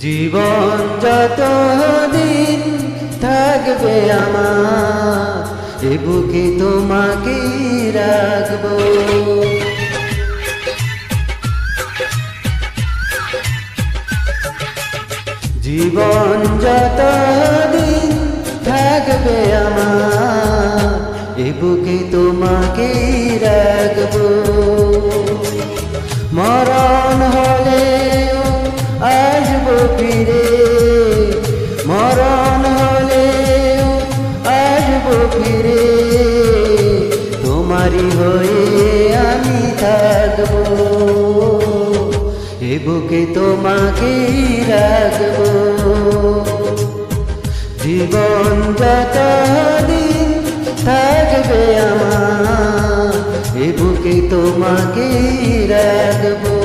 জীবন যতদিন থাকবে আমার, এ বুকে তোমাকে রাখবো। জীবন যতদিন থাকবে আমার, এ বুকে তোমাকে রাখবো। মরণ হলেও আসবো ফিরে, মরণ হলেও আসবো ফিরে, তোমারই হয়ে আমি থাকবো। এ বুকে তোমাকে রাখবো। জীবন যতদিন থাকবে আমার, এ বুকে তোমাকে রাখবো।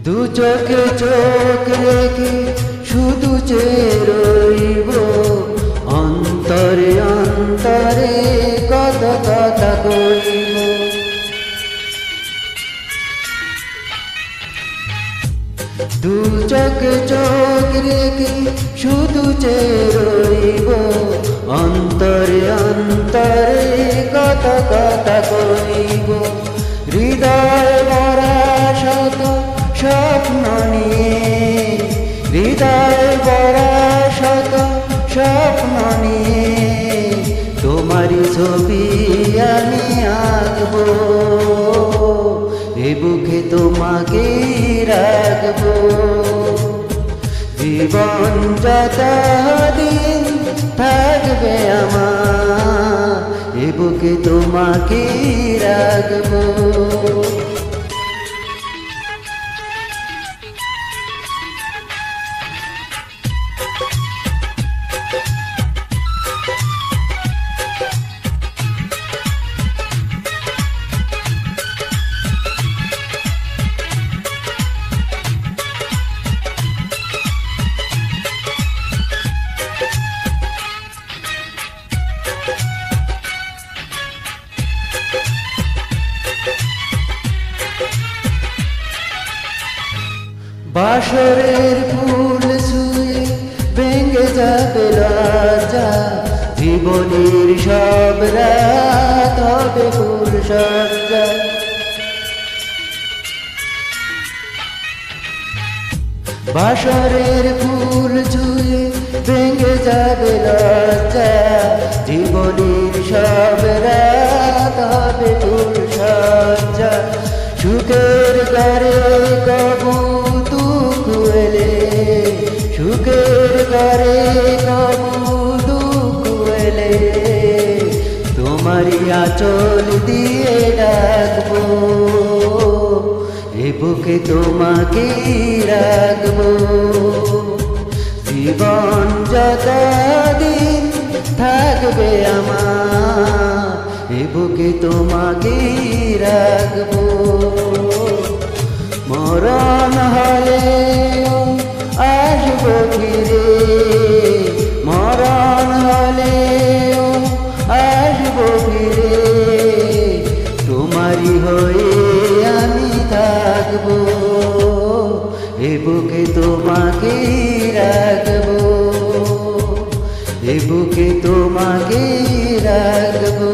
দু চোখে চোখ রেখে শুধু চেয়ে রইব, অন্তরে অন্তরে কত কথা কইব। দু চোখে চোখ রেখে শুধু চেয়ে রইব, অন্তরে অন্তরে কত কথা কইব। হৃদয় ভরা শত স্বপ্ন নিয়ে, হৃদয় ভরা শত স্বপ্ন নিয়ে, তোমারই ছবি আমি আঁকবো। এ বুকে তোমাকে রাখবো। জীবন যতদিন থাকবে আমার, এ বুকে তোমাকে রাখবো। বাসরের ফুল ছুঁয়ে ভেঙে যাবে লজ্জা, জীবনের সব রাত হবে ফুল সজ্জা। বাসরের ফুল ছুঁয়ে ভেঙে যাবে লজ্জা, জীবনের সব রাত হবে ফুল সজ্জা। সুখের ঘরে কবু দুঃখ এলে, সুখের ঘরে কবু দুঃখ এলে, তোমারই আঁচল দিয়ে ডাকবো। এ বুকে তোমাকে রাখবো। জীবন যতদিন থাকবে আমার, এ বুকে তোমাকে রাখবো। মরণ হলেও আসবো ফিরে, মরণ হলেও আসবো ফিরে, তোমারই হয়ে আমি থাকবো। এ বুকে তোমাকে রাখবো, এ বুকে তোমাকে রাখবো।